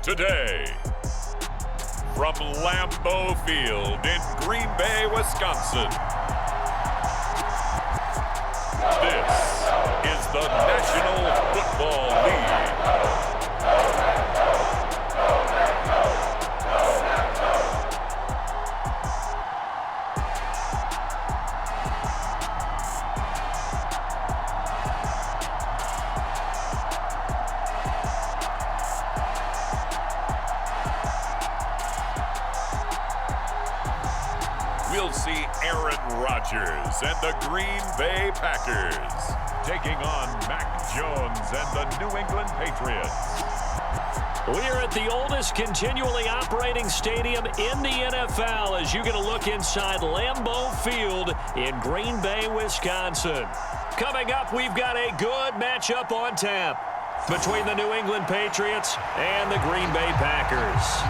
today. From Lambeau Field in Green Bay, Wisconsin, this is the National Football League. We'll see Aaron Rodgers and the Green Bay Packers taking on Mac Jones and the New England Patriots. We're at the oldest continually operating stadium in the NFL as you get a look inside Lambeau Field in Green Bay, Wisconsin. Coming up, we've got a good matchup on tap between the New England Patriots and the Green Bay Packers.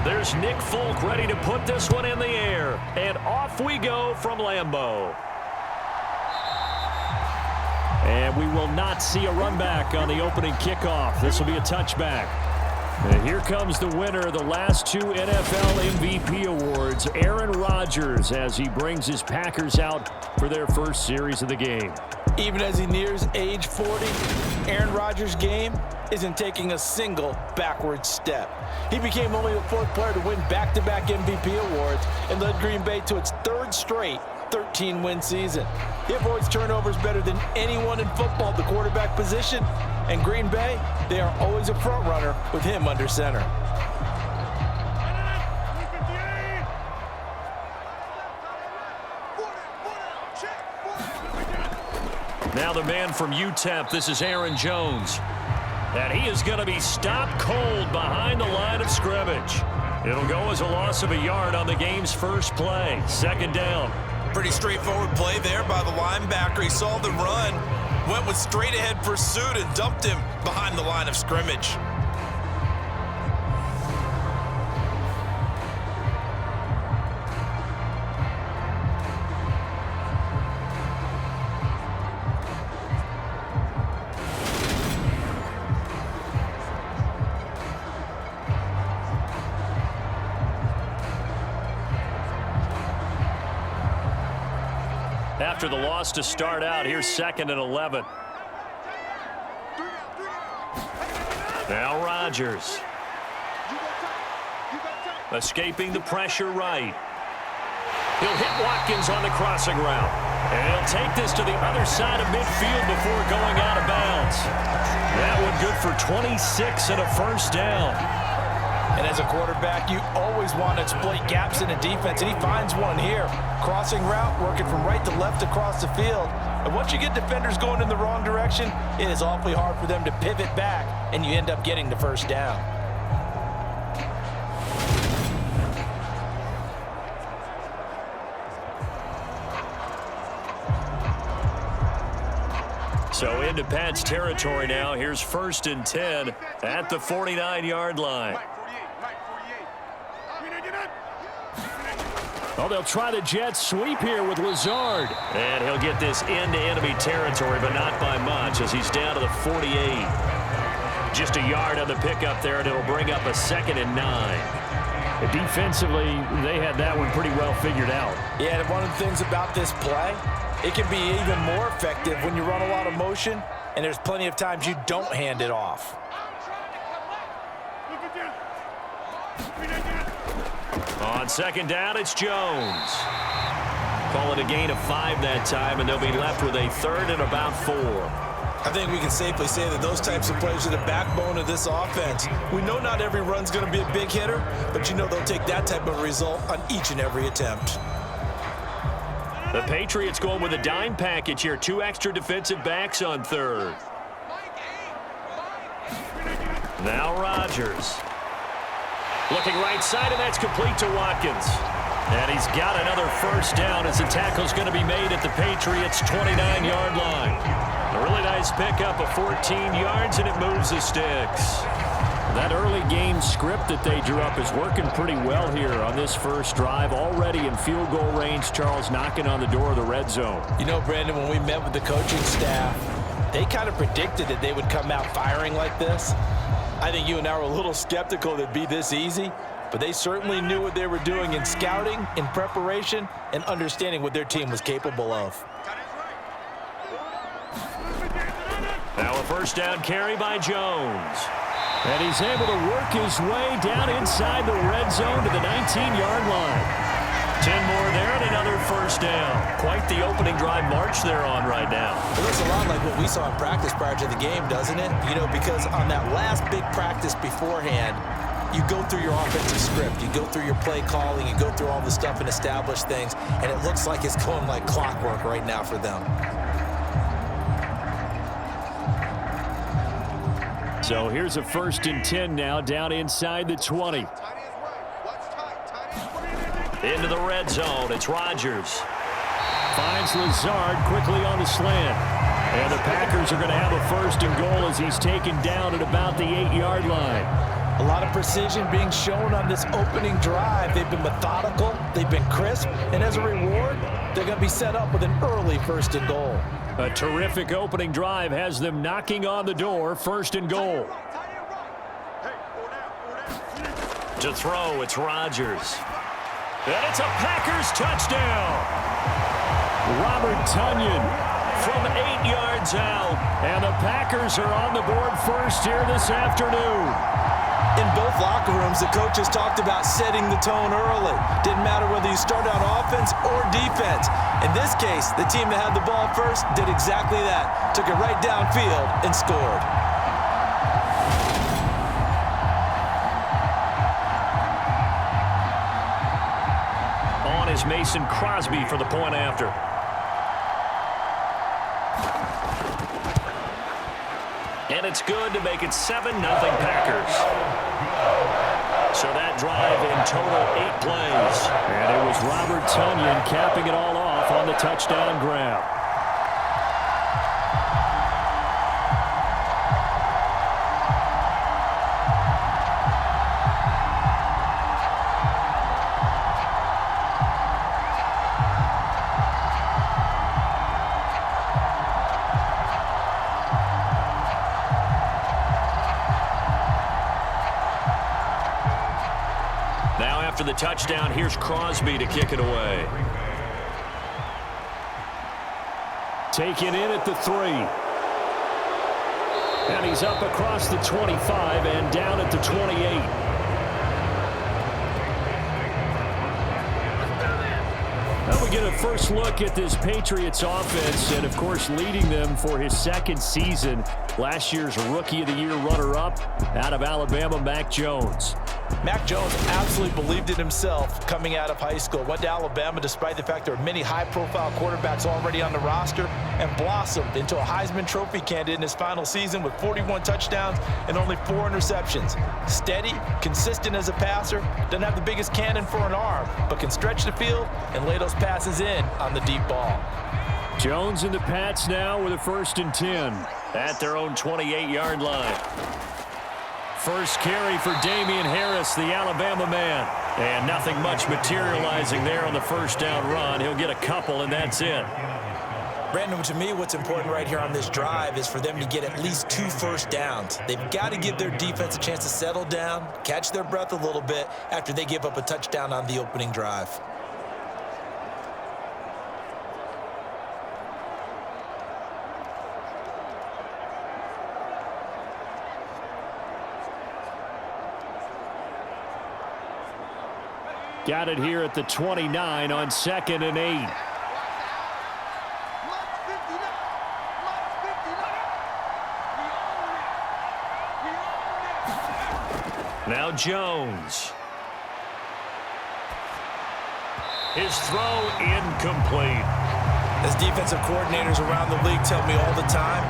There's Nick Folk ready to put this one in the air. And off we go from Lambeau. And we will not see a run back on the opening kickoff. This will be a touchback. And here comes the winner of the last two NFL MVP awards, Aaron Rodgers, as he brings his Packers out for their first series of the game. Even as he nears age 40, Aaron Rodgers' game isn't taking a single backward step. He became only the fourth player to win back-to-back MVP awards and led Green Bay to its third straight 13-win season. He avoids turnovers better than anyone in football at the quarterback position, and Green Bay, they are always a front runner with him under center. Now the man from UTEP, this is Aaron Jones. And he is going to be stopped cold behind the line of scrimmage. It'll go as a loss of a yard on the game's first play. Second down. Pretty straightforward play there by the linebacker. He saw the run, went with straight-ahead pursuit, and dumped him behind the line of scrimmage. After the loss to start out, here's 2nd and 11. Now Rodgers. Escaping the pressure right. He'll hit Watkins on the crossing route. And he'll take this to the other side of midfield before going out of bounds. That one good for 26 and a first down. And as a quarterback, you always want to exploit gaps in a defense, and he finds one here. Crossing route, working from right to left across the field. And once you get defenders going in the wrong direction, it is awfully hard for them to pivot back, and you end up getting the first down. So into Pat's territory now. Here's 1st and 10 at the 49-yard line. Oh, they'll try the jet sweep here with Lazard. And he'll get this into enemy territory, but not by much as he's down to the 48. Just a yard on the pickup there, and it'll bring up a 2nd and 9. Defensively, they had that one pretty well figured out. Yeah, and one of the things about this play, it can be even more effective when you run a lot of motion, and there's plenty of times you don't hand it off. On 2nd down, it's Jones. Call it a gain of 5 that time, and they'll be left with a 3rd and about 4. I think we can safely say that those types of plays are the backbone of this offense. We know not every run's going to be a big hitter, but you know they'll take that type of result on each and every attempt. The Patriots going with a dime package here. 2 extra defensive backs on third. Now Rodgers. Looking right side, and that's complete to Watkins. And he's got another first down as the tackle's going to be made at the Patriots' 29-yard line. A really nice pickup of 14 yards, and it moves the sticks. That early game script that they drew up is working pretty well here on this first drive. Already in field goal range, Charles knocking on the door of the red zone. You know, Brandon, when we met with the coaching staff, they kind of predicted that they would come out firing like this. I think you and I were a little skeptical that it'd be this easy, but they certainly knew what they were doing in scouting, in preparation, and understanding what their team was capable of. Now a first down carry by Jones. And he's able to work his way down inside the red zone to the 19-yard line. 10 more there and another first down. Quite the opening drive march they're on right now. It looks a lot like what we saw in practice prior to the game, doesn't it? You know, because on that last big practice beforehand, you go through your offensive script, you go through your play calling, you go through all the stuff and establish things, and it looks like it's going like clockwork right now for them. So here's a 1st and 10 now down inside the 20. Into the red zone. It's Rodgers. Finds Lazard quickly on the slant. And the Packers are going to have a 1st and goal as he's taken down at about the 8-yard line. A lot of precision being shown on this opening drive. They've been methodical, they've been crisp, and as a reward, they're going to be set up with an early 1st and goal. A terrific opening drive has them knocking on the door. 1st and goal. To throw, it's Rodgers. And it's a Packers touchdown. Robert Tonyan from 8 yards out. And the Packers are on the board first here this afternoon. In both locker rooms, the coaches talked about setting the tone early. Didn't matter whether you start out offense or defense. In this case, the team that had the ball first did exactly that. Took it right downfield and scored. On is Mason Crosby for the point after. And it's good to make it 7-0 Packers. So that drive in total 8 plays. And it was Robert Tonyan capping it all off on the touchdown grab. After the touchdown, here's Crosby to kick it away. Taken in at the 3. And he's up across the 25 and down at the 28. Now we get a first look at this Patriots offense, and of course leading them for his 2nd season. Last year's Rookie of the Year runner-up out of Alabama, Mac Jones. Mac Jones absolutely believed in himself coming out of high school. Went to Alabama despite the fact there were many high-profile quarterbacks already on the roster, and blossomed into a Heisman Trophy candidate in his final season with 41 touchdowns and only 4 interceptions. Steady, consistent as a passer, doesn't have the biggest cannon for an arm, but can stretch the field and lay those passes in on the deep ball. Jones and the Pats now with a 1st and 10 at their own 28-yard line. First carry for Damian Harris, the Alabama man. And nothing much materializing there on the first down run. He'll get a couple, and that's it. Brandon, to me, what's important right here on this drive is for them to get at least 2 first downs. They've got to give their defense a chance to settle down, catch their breath a little bit after they give up a touchdown on the opening drive. Got it here at the 29 on 2nd and 8. Now Jones. His throw incomplete. As defensive coordinators around the league tell me all the time,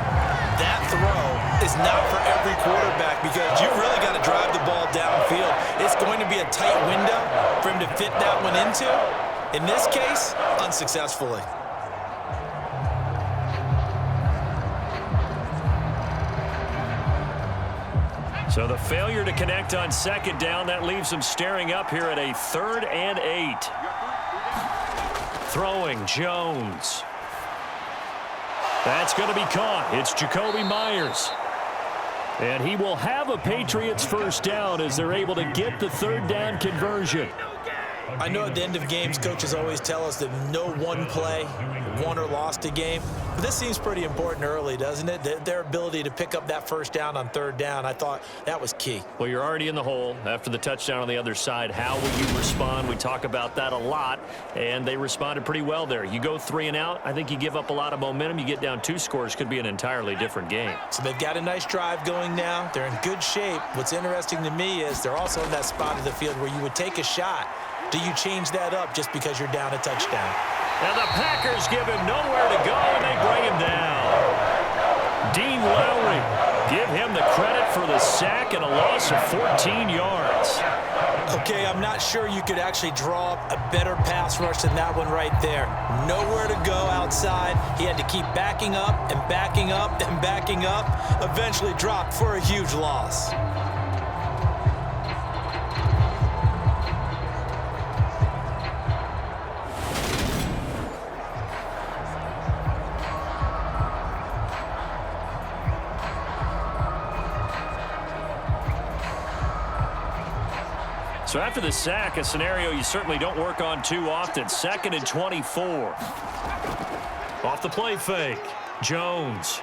that throw is not for every quarterback because you really got to drive the ball downfield. It's going to be a tight window for him to fit that one into. In this case, unsuccessfully. So the failure to connect on second down, that leaves them staring up here at a 3rd and 8. Throwing Jones. That's going to be caught. It's Jacoby Myers. And he will have a Patriots first down as they're able to get the 3rd down conversion. I know at the end of games, coaches always tell us that no one play won or lost a game. But this seems pretty important early, doesn't it? Their ability to pick up that first down on 3rd down, I thought that was key. Well, you're already in the hole after the touchdown on the other side. How will you respond? We talk about that a lot, and they responded pretty well there. You go 3 and out, I think you give up a lot of momentum. You get down 2 scores, could be an entirely different game. So they've got a nice drive going now. They're in good shape. What's interesting to me is they're also in that spot of the field where you would take a shot. Do you change that up just because you're down a touchdown? And the Packers give him nowhere to go, and they bring him down. Dean Lowry, give him the credit for the sack and a loss of 14 yards. Okay, I'm not sure you could actually draw up a better pass rush than that one right there. Nowhere to go outside. He had to keep backing up and backing up and backing up. Eventually dropped for a huge loss. So after the sack, a scenario you certainly don't work on too often. 2nd and 24. Off the play fake. Jones.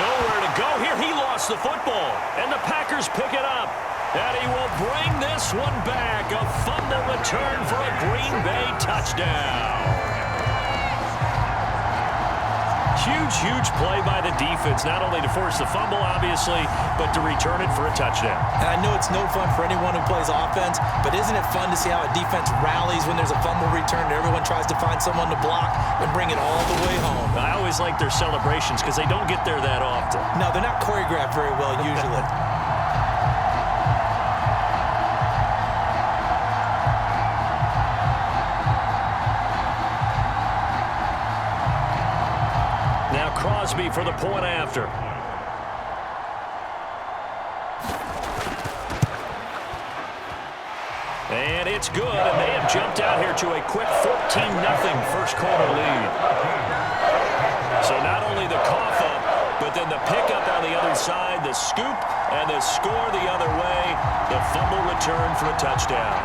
Nowhere to go here. He lost the football. And the Packers pick it up. And he will bring this one back. A fumble return for a Green Bay touchdown. Huge play by the defense, not only to force the fumble, obviously, but to return it for a touchdown. And I know it's no fun for anyone who plays offense, but isn't it fun to see how a defense rallies when there's a fumble return and everyone tries to find someone to block and bring it all the way home? I always like their celebrations because they don't get there that often. No, they're not choreographed very well usually. Crosby for the point after. And it's good, and they have jumped out here to a quick 14-0 first quarter lead. So not only the cough up, but then the pickup on the other side, the scoop, and the score the other way, the fumble return for a touchdown.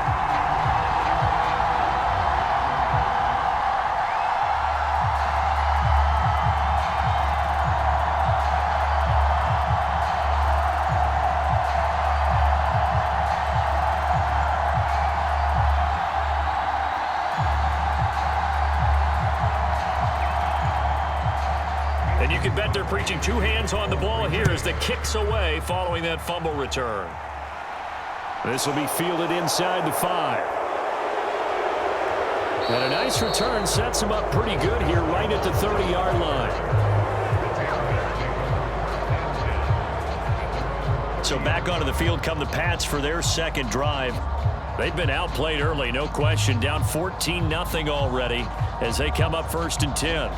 And you can bet they're preaching 2 hands on the ball here as the kick's away following that fumble return. This will be fielded inside the 5. And a nice return sets him up pretty good here right at the 30-yard line. So back onto the field come the Pats for their second drive. They've been outplayed early, no question. Down 14-0 already as they come up 1st and 10.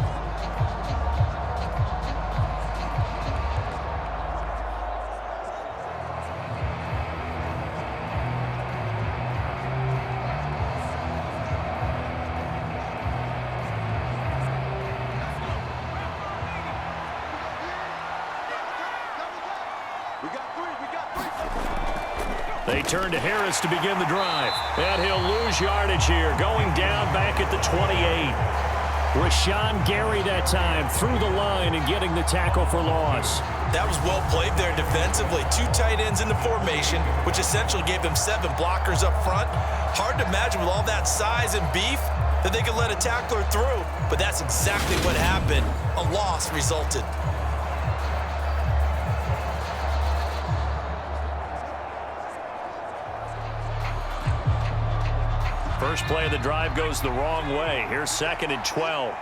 They turn to Harris to begin the drive. And he'll lose yardage here, going down back at the 28. Rashawn Gary that time through the line and getting the tackle for loss. That was well played there defensively. 2 tight ends in the formation, which essentially gave them 7 blockers up front. Hard to imagine with all that size and beef that they could let a tackler through, but that's exactly what happened. A loss resulted. First play of the drive goes the wrong way. Here's 2nd and 12.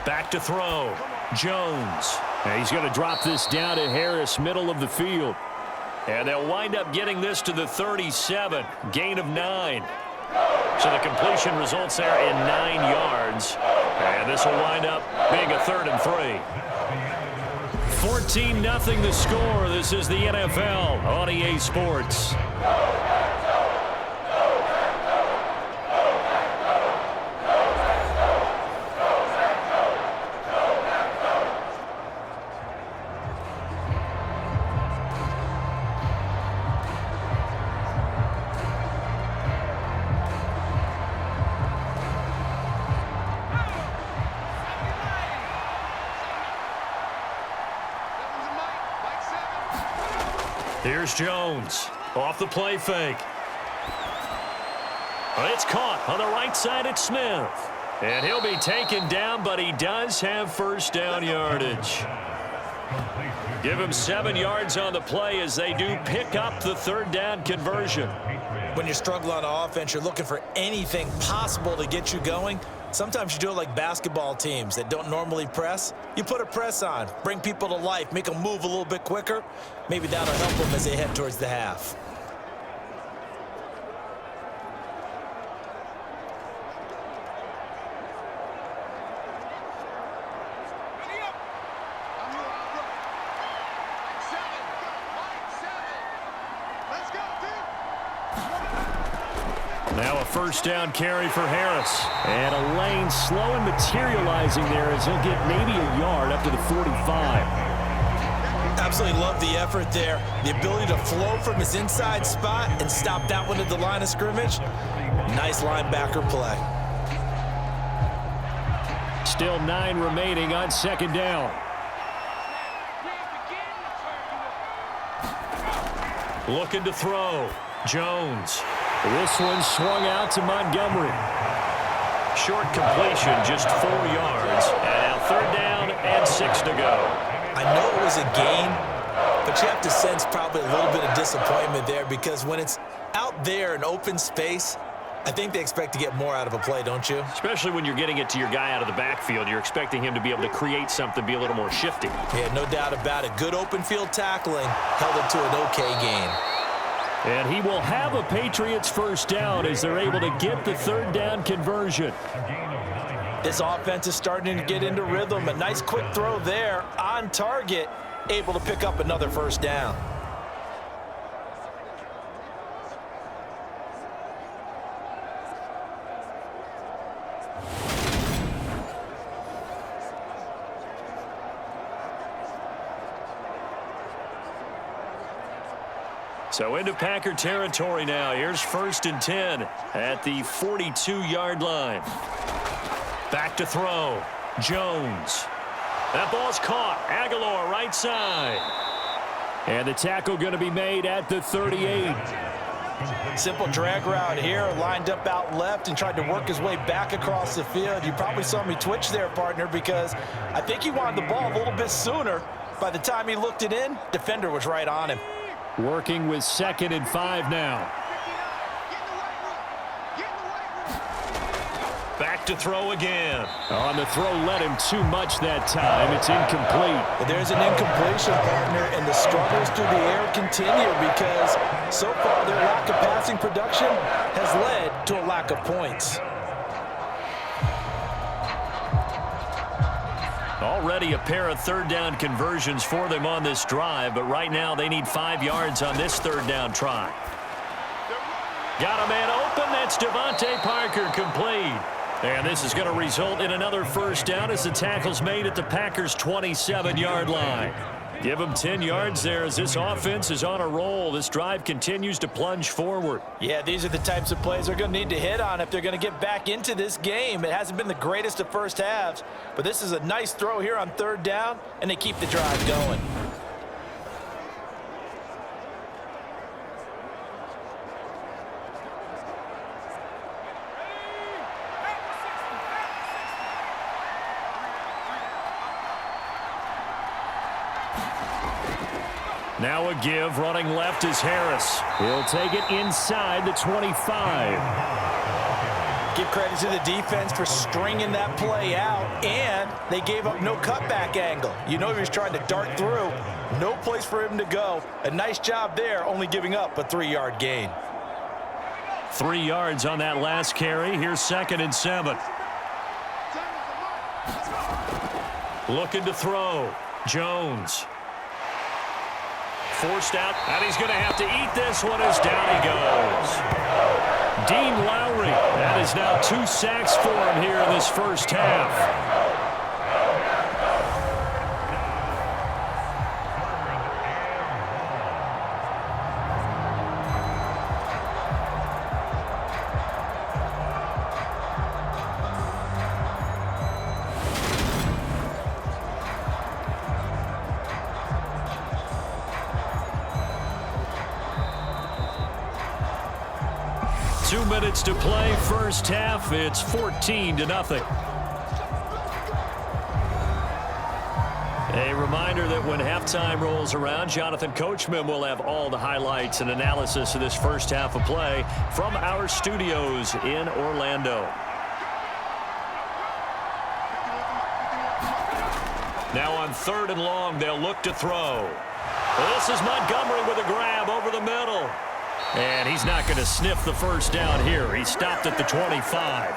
Back to throw. Jones. And he's going to drop this down to Harris, middle of the field. And they'll wind up getting this to the 37. Gain of 9. So the completion results there in 9 yards. And this will wind up being a 3rd and 3. 14-0 the score. This is the NFL on EA Sports. Here's Jones off the play fake. It's caught on the right side at Smith. And he'll be taken down, but he does have first down yardage. Give him 7 yards on the play as they do pick up the 3rd down conversion. When you're struggling on offense, you're looking for anything possible to get you going. Sometimes you do it like basketball teams that don't normally press. You put a press on, bring people to life, make them move a little bit quicker. Maybe that'll help them as they head towards the half. Now a first down carry for Harris. And a lane slow and materializing there as he'll get maybe a yard up to the 45. Absolutely love the effort there. The ability to flow from his inside spot and stop that one at the line of scrimmage. Nice linebacker play. Still 9 remaining on 2nd down. Looking to throw. Jones. This one swung out to Montgomery. Short completion, just 4 yards. And now 3rd down and 6 to go. I know it was a gain, but you have to sense probably a little bit of disappointment there because when it's out there in open space, I think they expect to get more out of a play, don't you? Especially when you're getting it to your guy out of the backfield. You're expecting him to be able to create something, be a little more shifty. Yeah, no doubt about it. Good open field tackling held it to an okay gain. And he will have a Patriots first down as they're able to get the 3rd down conversion. This offense is starting to get into rhythm. A nice quick throw there on target, able to pick up another first down. So into Packer territory now. Here's 1st and 10 at the 42-yard line. Back to throw. Jones. That ball's caught. Aguilar right side. And the tackle going to be made at the 38. Simple drag route here, lined up out left and tried to work his way back across the field. You probably saw me twitch there, partner, because I think he wanted the ball a little bit sooner. By the time he looked it in, defender was right on him. Working with 2nd and 5 now. Back to throw again. On the throw, led him too much that time. It's incomplete. But there's an incompletion, partner, and the struggles through the air continue because so far their lack of passing production has led to a lack of points. Already a pair of 3rd down conversions for them on this drive, but right now they need 5 yards on this 3rd down try. Got a man open. That's DeVante Parker complete. And this is going to result in another first down as the tackle's made at the Packers' 27-yard line. Give them 10 yards there as this offense is on a roll. This drive continues to plunge forward. Yeah, these are the types of plays they're going to need to hit on if they're going to get back into this game. It hasn't been the greatest of first halves, but this is a nice throw here on 3rd down, and they keep the drive going. Now a give, running left is Harris. He'll take it inside the 25. Give credit to the defense for stringing that play out, and they gave up no cutback angle. You know he was trying to dart through. No place for him to go. A nice job there, only giving up a 3-yard gain. 3 yards on that last carry. Here's 2nd and 7. Looking to throw. Jones. Forced out, and he's going to have to eat this one as down he goes. Dean Lowry, that is now 2 sacks for him here in this first half. 2 minutes to play, first half. It's 14-0. A reminder that when halftime rolls around, Jonathan Coachman will have all the highlights and analysis of this first half of play from our studios in Orlando. Now on 3rd and long, they'll look to throw. This is Montgomery with a grab over the middle. And he's not going to sniff the first down here. He stopped at the 25.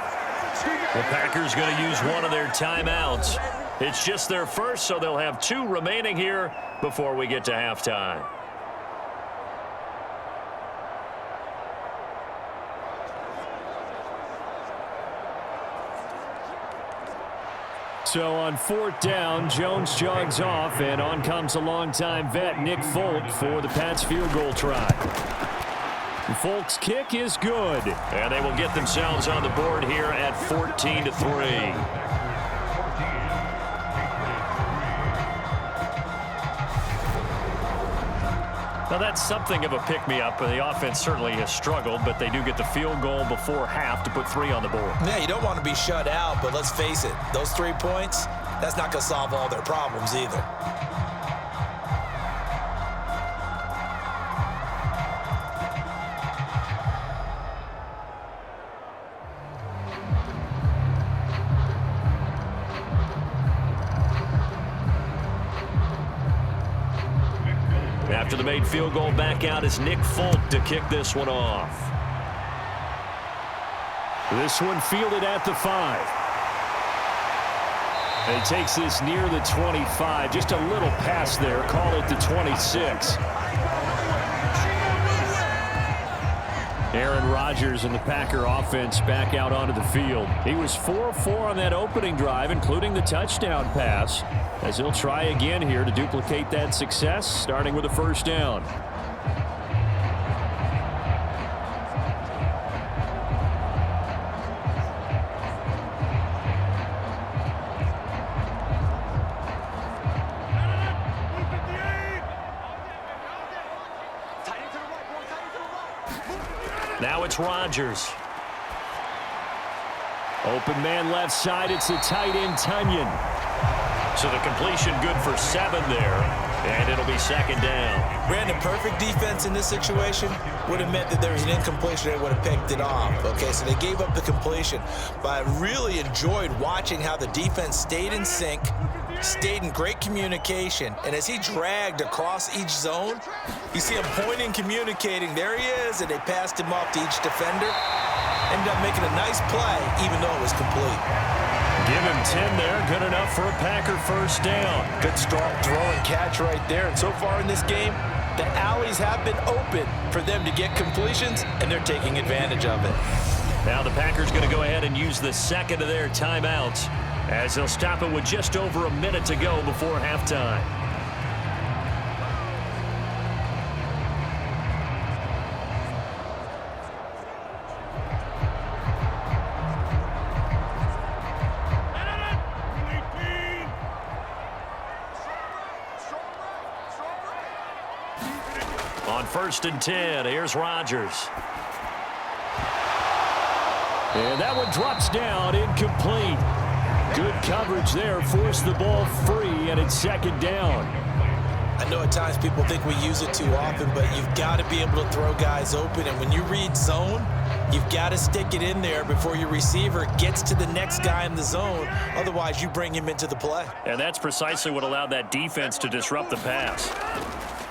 The Packers going to use one of their timeouts. It's just their first, so they'll have 2 remaining here before we get to halftime. So on 4th down, Jones jogs off, and on comes a longtime vet, Nick Folk, for the Pats field goal try. Folk's kick is good. And they will get themselves on the board here at 14-3. Now that's something of a pick-me-up. The offense certainly has struggled, but they do get the field goal before half to put 3 on the board. Yeah, you don't want to be shut out, but let's face it, those 3 points, that's not going to solve all their problems either. After the made field goal, back out is Nick Folk to kick this one off. This one fielded at the 5. And he takes this near the 25. Just a little pass there. Call it the 26. Aaron Rodgers and the Packer offense back out onto the field. He was 4-4 on that opening drive, including the touchdown pass, as he'll try again here to duplicate that success, starting with a first down. Now it's Rodgers. Open man left side. It's the tight end, Tunyon. So the completion good for 7 there, and it'll be 2nd down. Brandon, perfect defense in this situation would have meant that there was an incompletion. They would have picked it off. Okay, so they gave up the completion. But I really enjoyed watching how the defense stayed in sync, stayed in great communication, and as he dragged across each zone, you see him pointing, communicating. There he is, and they passed him off to each defender. Ended up making a nice play, even though it was complete. Give him 10 there. Good enough for a Packer first down. Good strong throw and catch right there. And so far in this game, the alleys have been open for them to get completions, and they're taking advantage of it. Now the Packers going to go ahead and use the 2nd of their timeouts, as they'll stop it with just over a minute to go before halftime. On 1st and 10, here's Rodgers. And that one drops down, incomplete. Good coverage there, forced the ball free, and it's 2nd down. I know at times people think we use it too often, but you've got to be able to throw guys open. And when you read zone, you've got to stick it in there before your receiver gets to the next guy in the zone. Otherwise, you bring him into the play. And that's precisely what allowed that defense to disrupt the pass.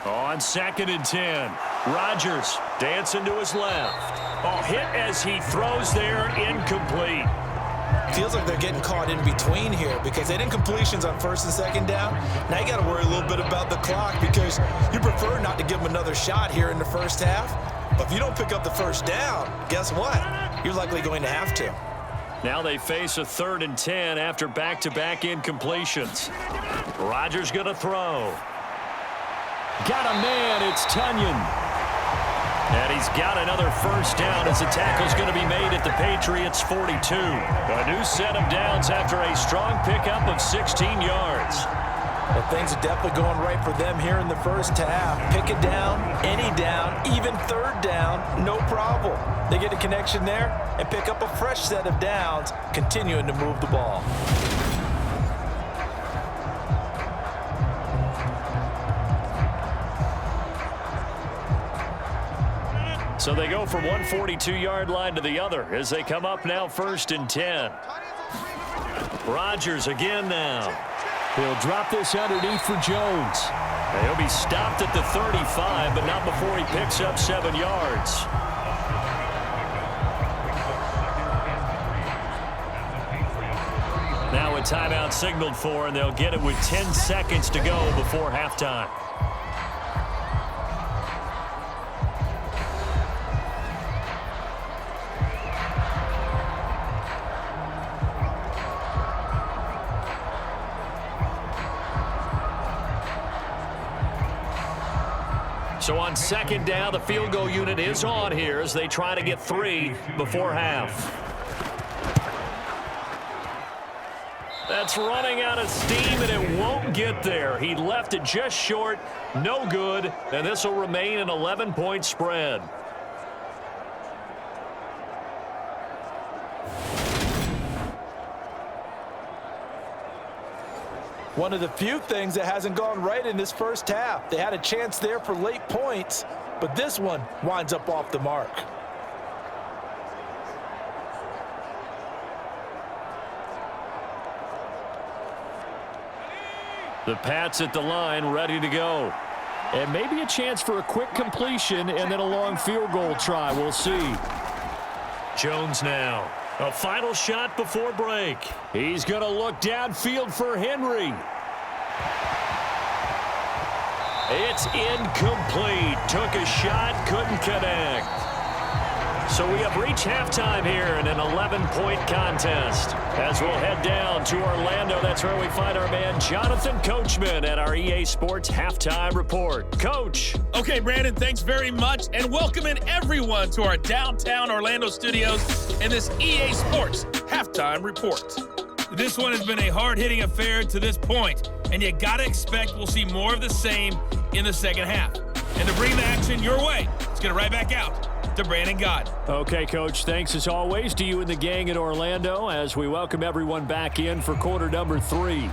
On 2nd and 10, Rodgers dancing to his left. Oh, hit as he throws there, incomplete. Feels like they're getting caught in between here because they didn't completions on 1st and 2nd down. Now you got to worry a little bit about the clock because you prefer not to give them another shot here in the first half. But if you don't pick up the first down, guess what? You're likely going to have to. Now they face a 3rd and 10 after back-to-back incompletions. Rodgers going to throw. Got a man, it's Tunyon. And he's got another first down as the tackle's going to be made at the Patriots' 42. A new set of downs after a strong pickup of 16 yards. Well, things are definitely going right for them here in the first half. Pick a down, any down, even 3rd down, no problem. They get a connection there and pick up a fresh set of downs, continuing to move the ball. So they go from one 42-yard line to the other as they come up now 1st and 10. Rodgers again now. He'll drop this underneath for Jones. He'll be stopped at the 35, but not before he picks up 7 yards. Now a timeout signaled for, and they'll get it with 10 seconds to go before halftime. So on 2nd down, the field goal unit is on here as they try to get 3 before half. That's running out of steam, and it won't get there. He left it just short, no good, and this will remain an 11-point spread. One of the few things that hasn't gone right in this first half. They had a chance there for late points, but this one winds up off the mark. The Pats at the line, ready to go. And maybe a chance for a quick completion and then a long field goal try. We'll see. Jones now. A final shot before break. He's going to look downfield for Henry. It's incomplete. Took a shot, couldn't connect. So we have reached halftime here in an 11-point contest. As we'll head down to Orlando, that's where we find our man Jonathan Coachman at our EA Sports Halftime Report. Coach. Okay, Brandon, thanks very much, and welcoming everyone to our downtown Orlando studios in this EA Sports Halftime Report. This one has been a hard-hitting affair to this point, and you got to expect we'll see more of the same in the second half. And to bring the action your way, let's get it right back out to Brandon Gott. Okay, Coach, thanks as always to you and the gang in Orlando as we welcome everyone back in for quarter number 3.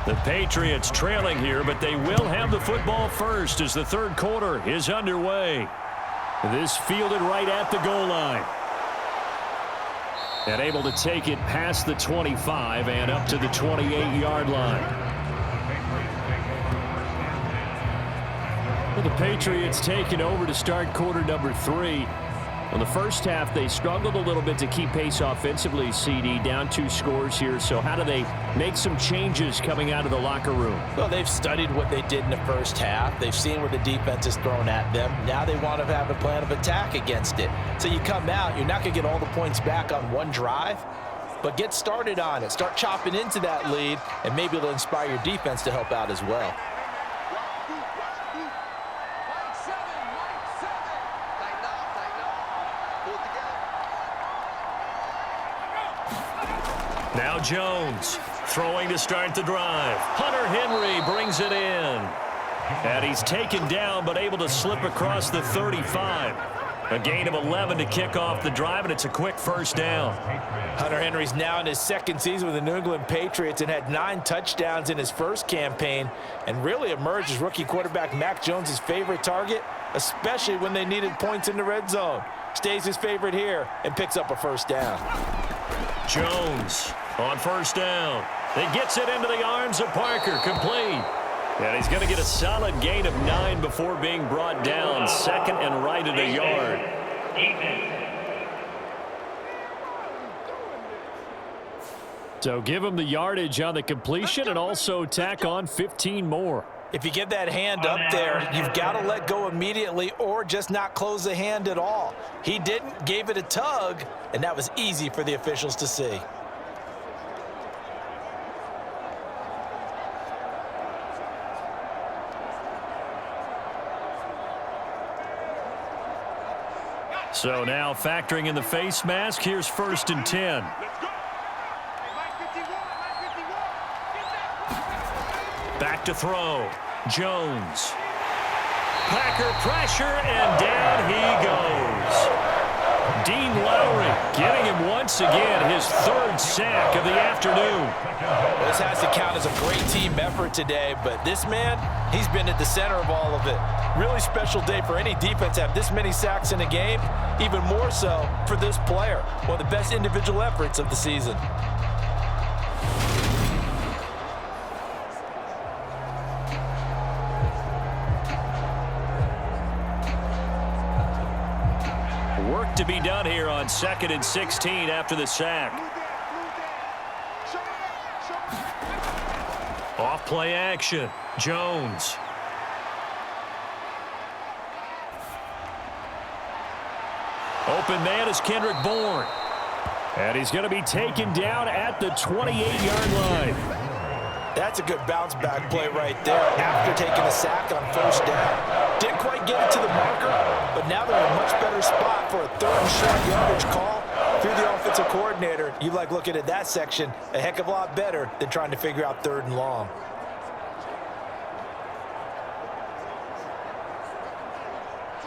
The Patriots trailing here, but they will have the football first as the third quarter is underway. This fielded right at the goal line. And able to take it past the 25 and up to the 28-yard line. Well, the Patriots taking over to start quarter number 3. Well, the first half, they struggled a little bit to keep pace offensively, CD, down 2 scores here. So how do they make some changes coming out of the locker room? Well, they've studied what they did in the first half. They've seen what the defense is thrown at them. Now they want to have a plan of attack against it. So you come out, you're not going to get all the points back on one drive, but get started on it. Start chopping into that lead, and maybe it'll inspire your defense to help out as well. Now Jones throwing to start the drive. Hunter Henry brings it in. And he's taken down but able to slip across the 35. A gain of 11 to kick off the drive, and it's a quick first down. Hunter Henry's now in his second season with the New England Patriots and had 9 touchdowns in his first campaign and really emerged as rookie quarterback Mac Jones' favorite target, especially when they needed points in the red zone. Stays his favorite here and picks up a first down. Jones on first down. He gets it into the arms of Parker, complete. And he's going to get a solid gain of 9 before being brought down. Second and right at a yard. So give him the yardage on the completion and also tack on 15 more. If you get that hand up there, you've got to let go immediately or just not close the hand at all. He didn't, gave it a tug, and that was easy for the officials to see. So now factoring in the face mask, here's 1st and 10. Back to throw. Jones. Packer pressure, and down he goes. Dean Lowry getting him once again his 3rd sack of the afternoon. This has to count as a great team effort today, but this man, he's been at the center of all of it. Really special day for any defense to have this many sacks in a game, even more so for this player. One of the best individual efforts of the season. Work to be done here on 2nd and 16 after the sack. Off play action. Jones. Open man is Kendrick Bourne. And he's going to be taken down at the 28-yard line. That's a good bounce back play right there after taking a sack on 1st down. Didn't quite get it to the marker, but now they're in a much better spot for a 3rd and short yardage call. If you're the offensive coordinator, you like looking at that section a heck of a lot better than trying to figure out 3rd and long.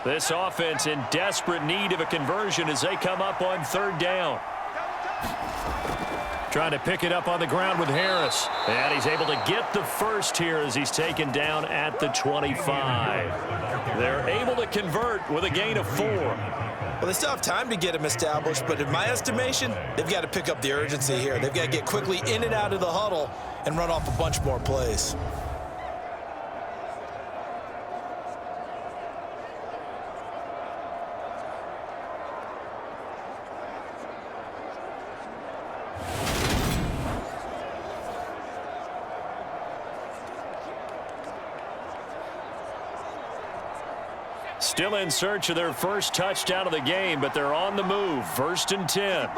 This offense in desperate need of a conversion as they come up on 3rd down. Trying to pick it up on the ground with Harris. And he's able to get the first here as he's taken down at the 25. They're able to convert with a gain of 4. Well, they still have time to get him established, but in my estimation, they've got to pick up the urgency here. They've got to get quickly in and out of the huddle and run off a bunch more plays. Still in search of their first touchdown of the game, but they're on the move. 1st and 10.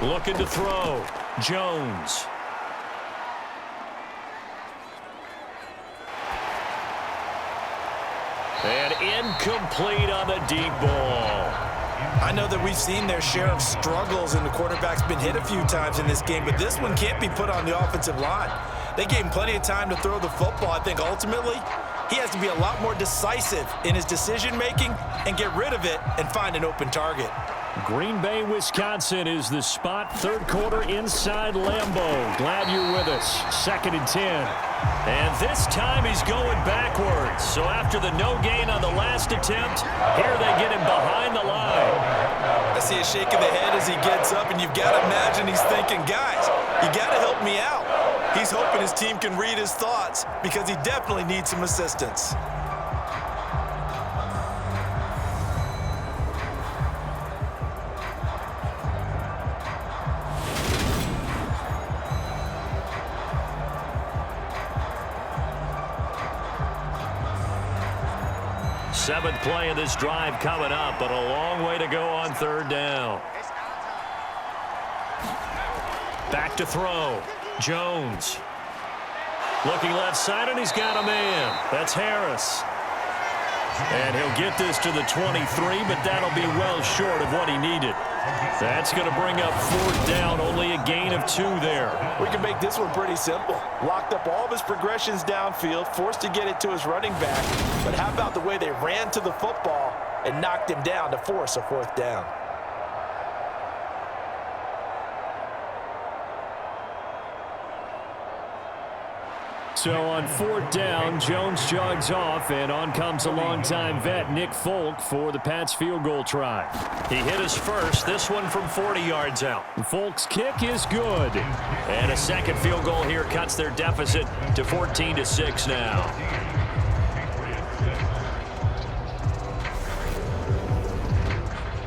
Looking to throw. Jones. And incomplete on the deep ball. I know that we've seen their share of struggles, and the quarterback's been hit a few times in this game, but this one can't be put on the offensive line. They gave him plenty of time to throw the football. I think ultimately he has to be a lot more decisive in his decision-making and get rid of it and find an open target. Green Bay, Wisconsin is the spot. 3rd quarter inside Lambeau. Glad you're with us. 2nd and 10. And this time he's going backwards. So after the no gain on the last attempt, here they get him behind the line. I see a shake of the head as he gets up, and you've got to imagine he's thinking, guys, you got to help me out. He's hoping his team can read his thoughts because he definitely needs some assistance. Seventh play of this drive coming up, but a long way to go on 3rd down. Back to throw. Jones. Looking left side, and he's got a man. That's Harris. And he'll get this to the 23, but that'll be well short of what he needed. That's going to bring up 4th down, only a gain of 2 there. We can make this one pretty simple. Locked up all of his progressions downfield, forced to get it to his running back. But how about the way they ran to the football and knocked him down to force a 4th down? So on 4th down, Jones jogs off, and on comes a longtime vet, Nick Folk, for the Pats field goal try. He hit his first, this one from 40 yards out. Folk's kick is good. And a second field goal here cuts their deficit to 14-6 now.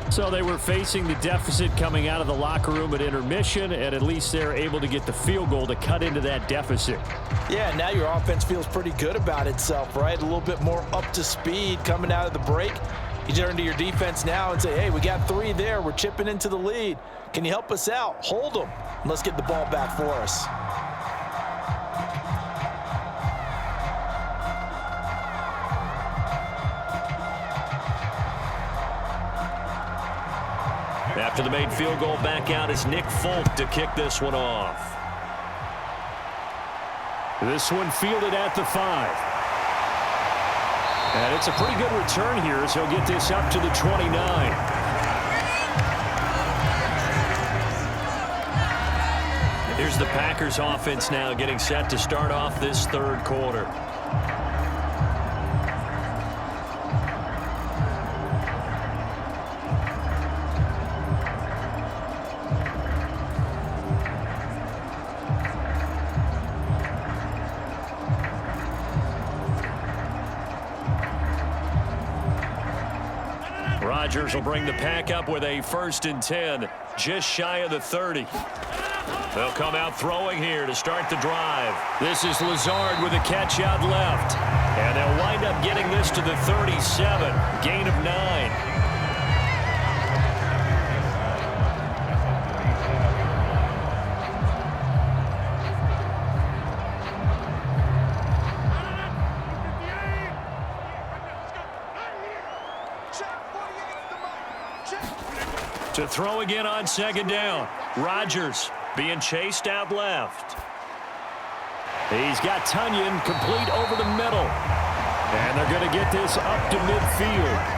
So they were facing the deficit coming out of the locker room at intermission, and at least they're able to get the field goal to cut into that deficit. Yeah, now your offense feels pretty good about itself, right? A little bit more up to speed coming out of the break. You turn to your defense now and say, hey, we got 3 there. We're chipping into the lead. Can you help us out? Hold them. And let's get the ball back for us. After the made field goal, back out is Nick Folk to kick this one off. This one fielded at the 5. And it's a pretty good return here as he'll get this up to the 29. Here's the Packers offense now getting set to start off this 3rd quarter. Rodgers will bring the Pack up with a 1st and 10, just shy of the 30. They'll come out throwing here to start the drive. This is Lazard with a catch out left. And they'll wind up getting this to the 37, gain of 9. To throw again on 2nd down. Rodgers being chased out left. He's got Tunyon complete over the middle. And they're going to get this up to midfield.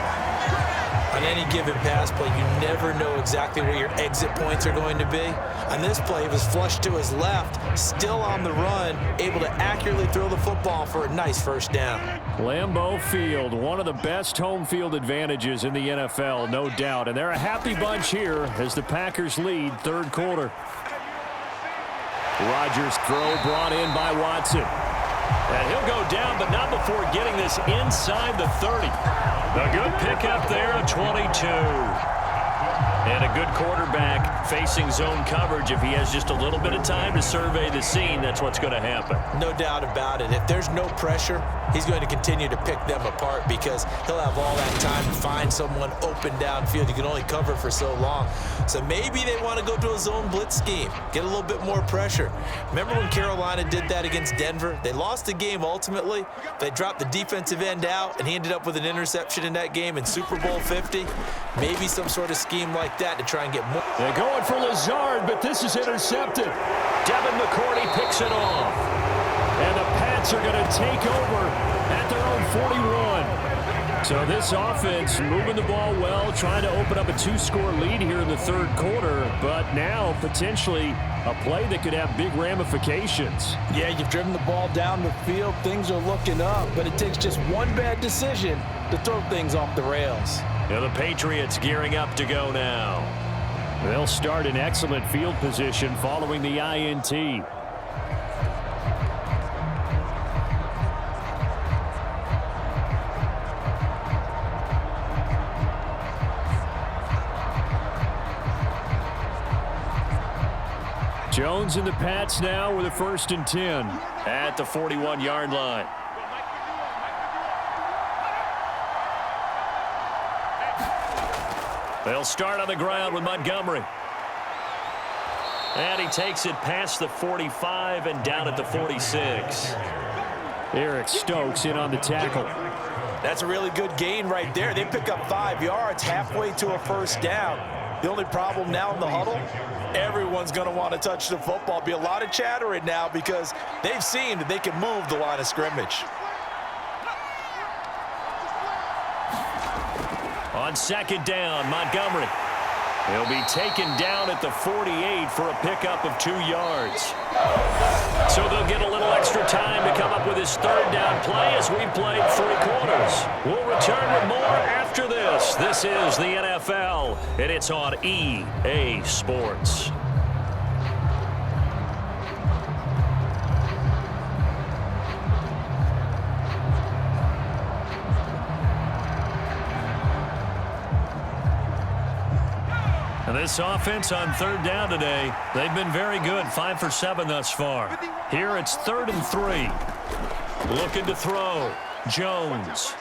On any given pass play, you never know exactly where your exit points are going to be. On this play, it was flushed to his left, still on the run, able to accurately throw the football for a nice 1st down. Lambeau Field, one of the best home field advantages in the NFL, no doubt. And they're a happy bunch here as the Packers lead 3rd quarter. Rodgers' throw brought in by Watson. And he'll go down, but not before getting this inside the 30. A good pickup there, a 22. And a good quarterback facing zone coverage. If he has just a little bit of time to survey the scene, that's what's going to happen. No doubt about it. If there's no pressure, he's going to continue to pick them apart because he'll have all that time to find someone open downfield. You can only cover for so long. So maybe they want to go to a zone blitz scheme, get a little bit more pressure. Remember when Carolina did that against Denver? They lost the game ultimately. They dropped the defensive end out, and he ended up with an interception in that game in Super Bowl 50. Maybe some sort of scheme like that to try and get more. They're going for Lazard, but this is intercepted. Devin McCourty picks it off. And the Pats are going to take over at their own 41. So this offense moving the ball well, trying to open up a 2-score lead here in the 3rd quarter, but now potentially a play that could have big ramifications. Yeah, you've driven the ball down the field. Things are looking up, but it takes just one bad decision to throw things off the rails. Now the Patriots gearing up to go now. They'll start in excellent field position following the INT. Jones and the Pats now with a 1st and 10 at the 41-yard line. They'll start on the ground with Montgomery. And he takes it past the 45 and down at the 46. Eric Stokes in on the tackle. That's a really good gain right there. They pick up 5 yards halfway to a first down. The only problem now in the huddle, everyone's going to want to touch the football. Be a lot of chattering now because they've seen that they can move the line of scrimmage. On second down, Montgomery. He'll be taken down at the 48 for a pickup of 2 yards. So they'll get a little extra time to come up with his third down play as we played 3 quarters. We'll return with more after this. This is the NFL, and it's on EA Sports. This offense on third down today, they've been very good, 5 for 7 thus far. Here it's 3rd and 3. Looking to throw, Jones.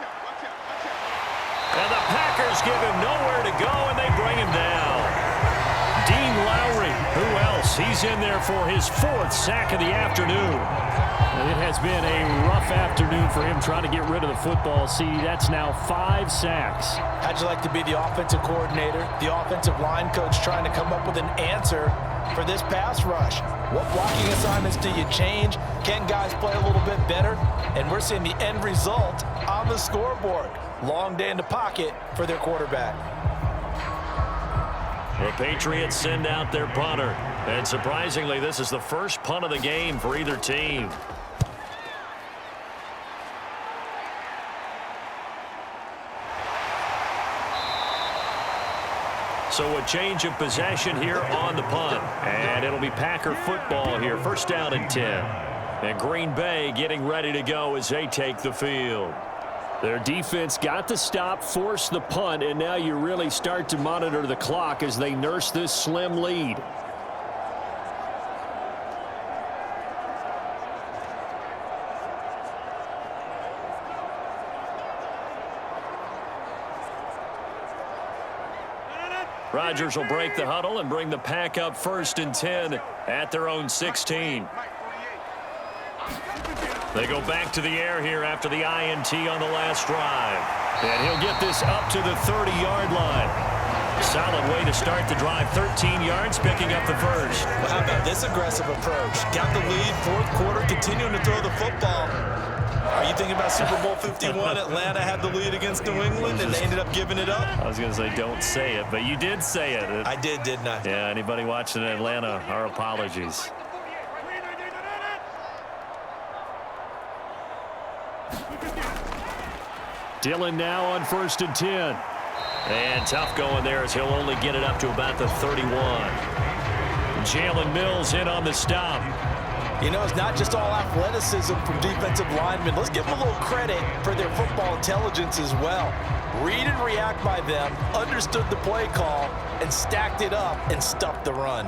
And the Packers give him nowhere to go, and they bring him down. Dean Lowry, who else? He's in there for his 4th sack of the afternoon. It has been a rough afternoon for him trying to get rid of the football. See, that's now 5 sacks. How'd you like to be the offensive coordinator, the offensive line coach trying to come up with an answer for this pass rush? What blocking assignments do you change? Can guys play a little bit better? And we're seeing the end result on the scoreboard. Long day in the pocket for their quarterback. The Patriots send out their punter. And surprisingly, this is the first punt of the game for either team. So a change of possession here on the punt. And it'll be Packer football here. 1st down and 10. And Green Bay getting ready to go as they take the field. Their defense got the stop, forced the punt, and now you really start to monitor the clock as they nurse this slim lead. Rodgers will break the huddle and bring the Pack up 1st and 10 at their own 16. They go back to the air here after the INT on the last drive. And he'll get this up to the 30-yard line. Solid way to start the drive. 13 yards, picking up the first. Well, how about this aggressive approach? Got the lead, 4th quarter, continuing to throw the football. Are you thinking about Super Bowl 51? Atlanta had the lead against New England, and they ended up giving it up? I was going to say, don't say it, but you did say it. I did, didn't I? Yeah, anybody watching in Atlanta, our apologies. Dillon now on 1st and 10. And tough going there as he'll only get it up to about the 31. Jalen Mills in on the stop. You know, it's not just all athleticism from defensive linemen. Let's give them a little credit for their football intelligence as well. Read and react by them, understood the play call, and stacked it up and stuffed the run.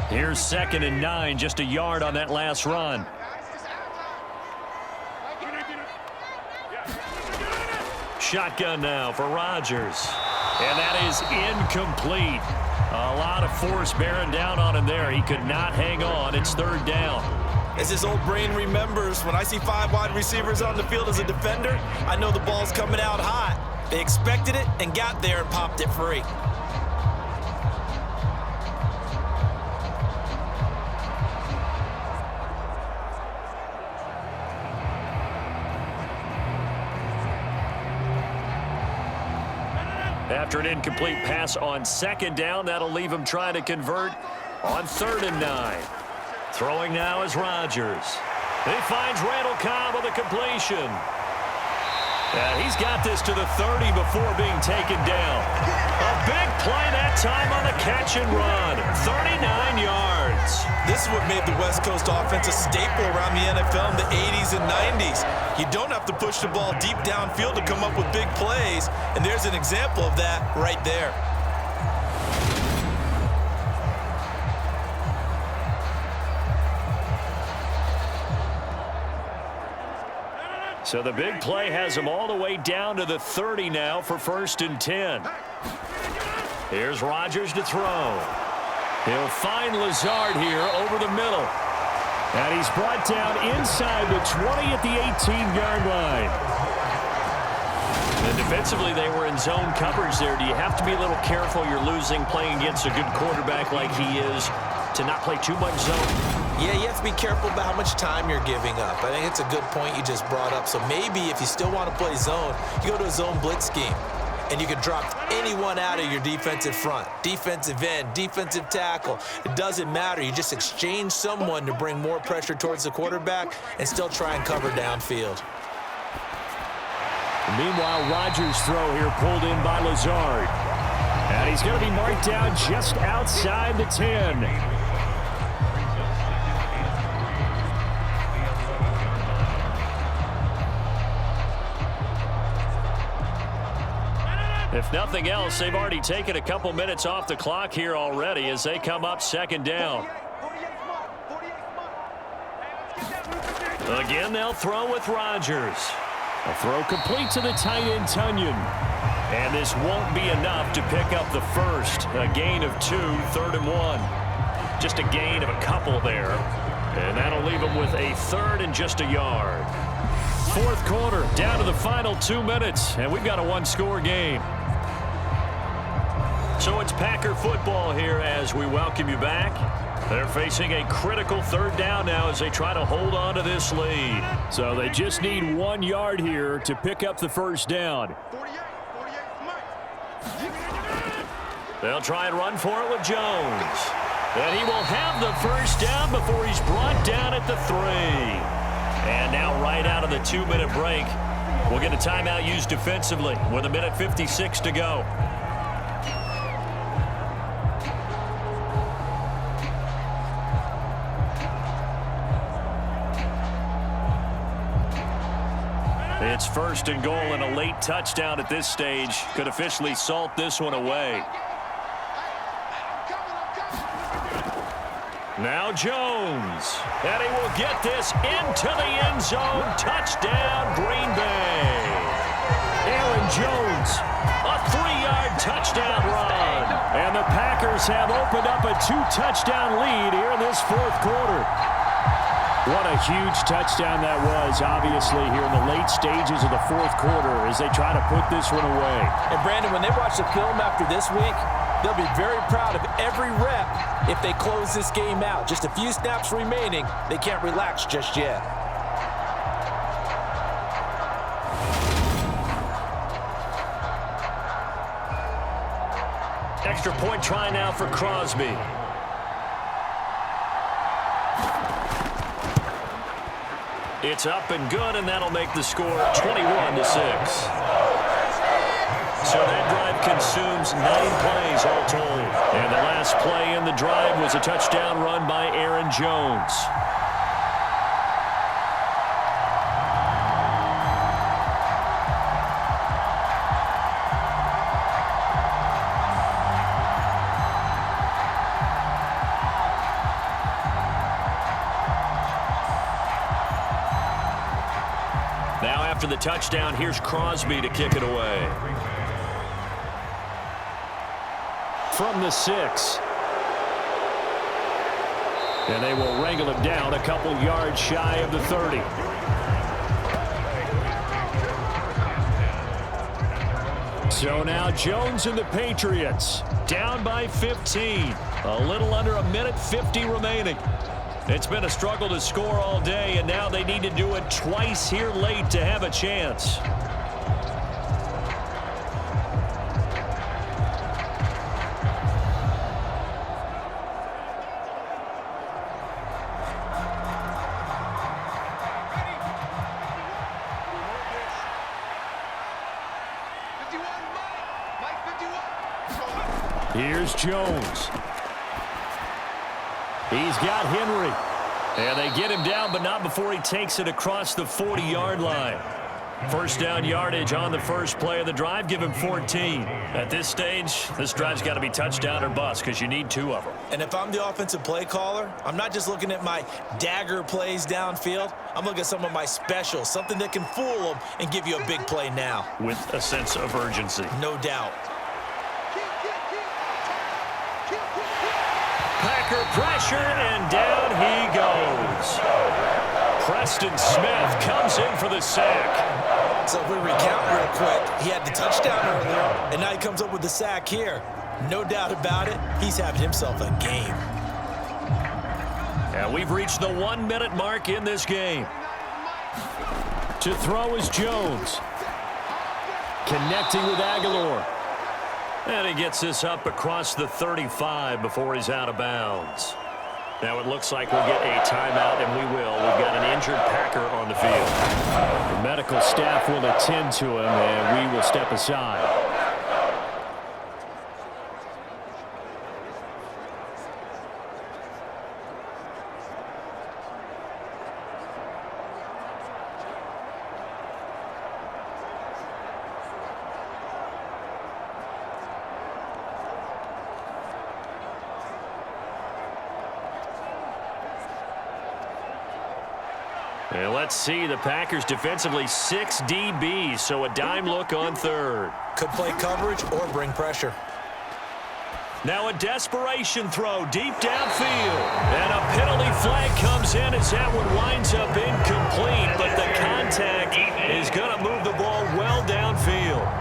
Here's 2nd and 9, just a yard on that last run. Shotgun now for Rodgers. And that is incomplete. A lot of force bearing down on him there. He could not hang on. It's 3rd down. As his old brain remembers, when I see 5 wide receivers on the field as a defender, I know the ball's coming out hot. They expected it and got there and popped it free. After an incomplete pass on 2nd down, that'll leave him trying to convert on 3rd and 9. Throwing now is Rodgers. He finds Randall Cobb with a completion. And he's got this to the 30 before being taken down. A big play that time on the catch and run. 39 yards. This is what made the West Coast offense a staple around the NFL in the 80s and 90s. You don't have to push the ball deep downfield to come up with big plays, and there's an example of that right there. So the big play has him all the way down to the 30 now for 1st and 10. Here's Rodgers to throw. He'll find Lazard here over the middle. And he's brought down inside the 20 at the 18-yard line. And defensively, they were in zone coverage there. Do you have to be a little careful? You're losing playing against a good quarterback like he is to not play too much zone. Yeah, you have to be careful about how much time you're giving up. I think it's a good point you just brought up. So maybe if you still want to play zone, you go to a zone blitz scheme. And you can drop anyone out of your defensive front, defensive end, defensive tackle. It doesn't matter. You just exchange someone to bring more pressure towards the quarterback and still try and cover downfield. Meanwhile, Rodgers' throw here pulled in by Lazard. And he's going to be marked down just outside the 10. If nothing else, they've already taken a couple minutes off the clock here already as they come up second down. Again, they'll throw with Rodgers. A throw complete to the tight end, Tunyon. And this won't be enough to pick up the first. A gain of 2, 3rd and 1. Just a gain of a couple there. And that'll leave them with a 3rd and just a yard. Fourth quarter, down to the final 2 minutes, and we've got a one-score game. So it's Packer football here as we welcome you back. They're facing a critical 3rd down now as they try to hold on to this lead. So they just need 1 yard here to pick up the first down. They'll try and run for it with Jones. And he will have the first down before he's brought down at the 3. And now right out of the 2-minute break, we'll get a timeout used defensively with 1:56 to go. It's 1st and goal, and a late touchdown at this stage could officially salt this one away. Now Jones, and he will get this into the end zone. Touchdown, Green Bay. Aaron Jones, a 3-yard touchdown run. And the Packers have opened up a 2-touchdown lead here in this 4th quarter. What a huge touchdown that was, obviously, here in the late stages of the 4th quarter as they try to put this one away. And, Brandon, when they watch the film after this week, they'll be very proud of every rep if they close this game out. Just a few snaps remaining. They can't relax just yet. Extra point try now for Crosby. It's up and good, and that'll make the score 21-6. So that drive consumes 9 plays all told. And the last play in the drive was a touchdown run by Aaron Jones. Now after the touchdown, here's Crosby to kick it away. From the 6. And they will wrangle him down a couple yards shy of the 30. So now Jones and the Patriots down by 15. A little under 1:50 remaining. It's been a struggle to score all day, and now they need to do it twice here late to have a chance. Here's Jones. He's got Henry. And they get him down, but not before he takes it across the 40-yard line. First down yardage on the first play of the drive. Give him 14. At this stage, this drive's got to be touchdown or bust because you need 2 of them. And if I'm the offensive play caller, I'm not just looking at my dagger plays downfield. I'm looking at some of my specials, something that can fool them and give you a big play now. With a sense of urgency. No doubt. under pressure, and down he goes. Preston Smith comes in for the sack. So if we recount real quick, he had the touchdown earlier, and now he comes up with the sack here. No doubt about it, he's having himself a game. And we've reached the 1 minute mark in this game. To throw is Jones. Connecting with Aguilar. And he gets this up across the 35 before he's out of bounds. Now it looks like we'll get a timeout, and we will. We've got an injured Packer on the field. The medical staff will attend to him, and we will step aside. And let's see, the Packers defensively 6 DBs, so a dime look on third. Could play coverage or bring pressure. Now a desperation throw deep downfield. And a penalty flag comes in as that one winds up incomplete, but the contact is going to move the ball well downfield.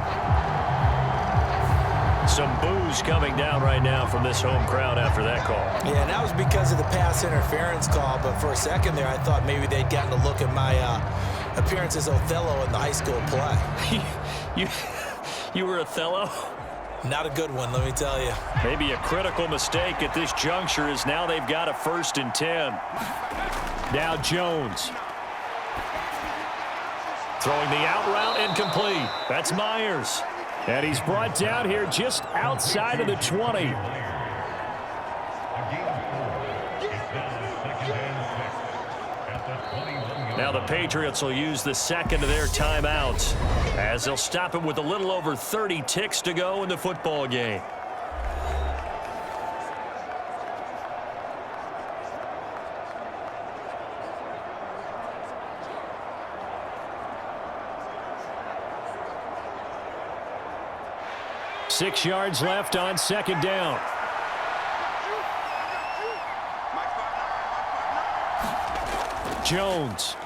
Some boos coming down right now from this home crowd after that call. Yeah, and that was because of the pass interference call, but for a second there, I thought maybe they'd gotten a look at my appearance as Othello in the high school play. You were Othello? Not a good one, let me tell you. Maybe a critical mistake at this juncture is now they've got a 1st and 10. Now Jones. Throwing the out route incomplete. That's Myers. And he's brought down here just outside of the 20. Now the Patriots will use the second of their timeouts as they'll stop it with a little over 30 ticks to go in the football game. Six yards left on 2nd down. Jones.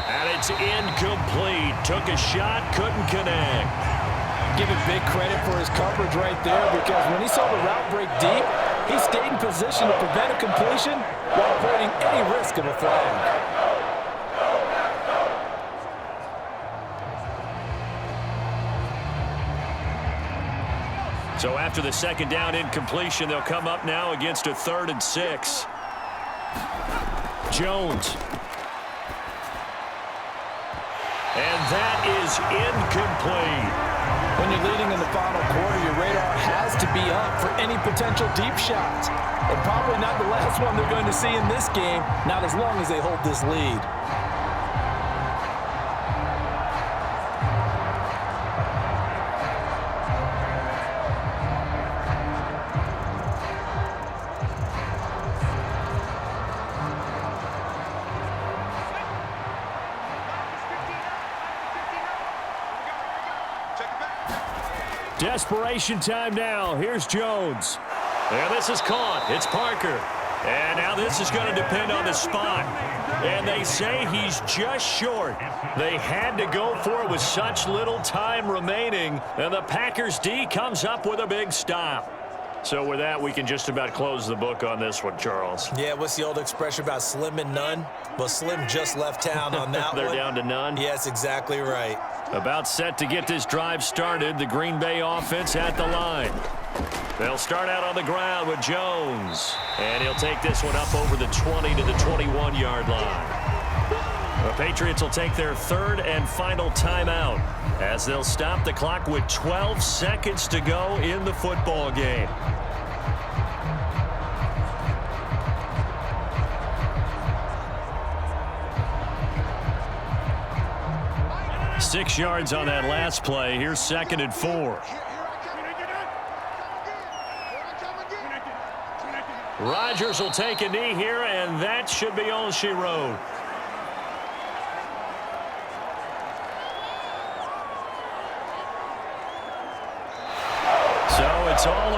And it's incomplete. Took a shot, couldn't connect. Give it big credit for his coverage right there, because when he saw the route break deep, he stayed in position to prevent a completion while avoiding any risk of a flag. So after the 2nd down incompletion, they'll come up now against a 3rd and 6. Jones. And that is incomplete. When you're leading in the final quarter, your radar has to be up for any potential deep shots. And probably not the last one they're going to see in this game, not as long as they hold this lead. Desperation time now. Here's Jones. And this is caught. It's Parker. And now this is going to depend on the spot. And they say he's just short. They had to go for it with such little time remaining. And the Packers D comes up with a big stop. So with that, we can just about close the book on this one, Charles. Yeah, what's the old expression about slim and none? Well, Slim just left town on that They're one. down to none? Yes, exactly right. About set to get this drive started. The Green Bay offense at the line. They'll start out on the ground with Jones. And he'll take this one up over the 20 to the 21-yard line. The Patriots will take their 3rd and final timeout as they'll stop the clock with 12 seconds to go in the football game. Six yards on that last play. Here's 2nd and 4. Rodgers will take a knee here, and that should be all she wrote. So it's all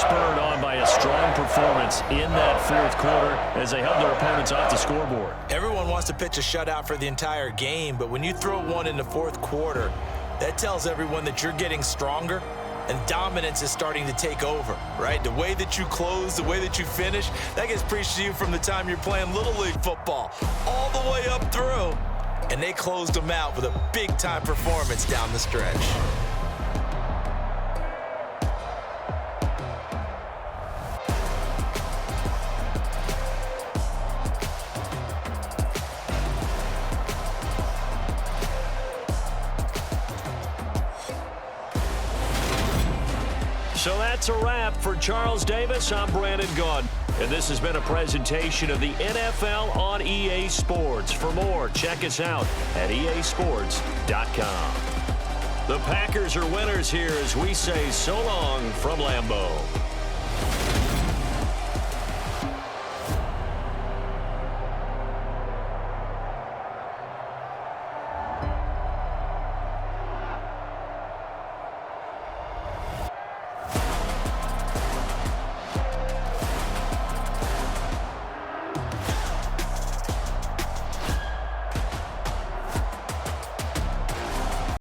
spurred on by a strong performance in that fourth quarter as they held their opponents off the scoreboard. Everyone wants to pitch a shutout for the entire game, but when you throw one in the fourth quarter, that tells everyone that you're getting stronger and dominance is starting to take over, right? The way that you close, the way that you finish, that gets preached to you from the time you're playing Little League football all the way up through. And they closed them out with a big-time performance down the stretch. So that's a wrap for Charles Davis. I'm Brandon Gaudin, and this has been a presentation of the NFL on EA Sports. For more, check us out at easports.com. The Packers are winners here as we say so long from Lambeau.